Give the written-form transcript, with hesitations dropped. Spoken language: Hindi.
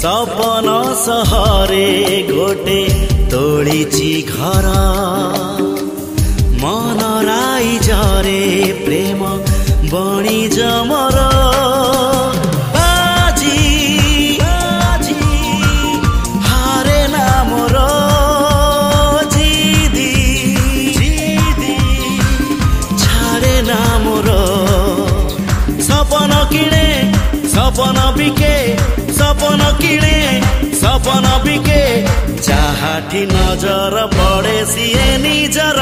सपन सहरे गोटे तोड़ीची घर मन राई जरे प्रेम बणी जमर बाजी हारे ना मोर जिदी छाड़े ना मोर सपन किणे सपन बिके सपन किणे सपन बिके जहाठी नजर पड़े सिए निजर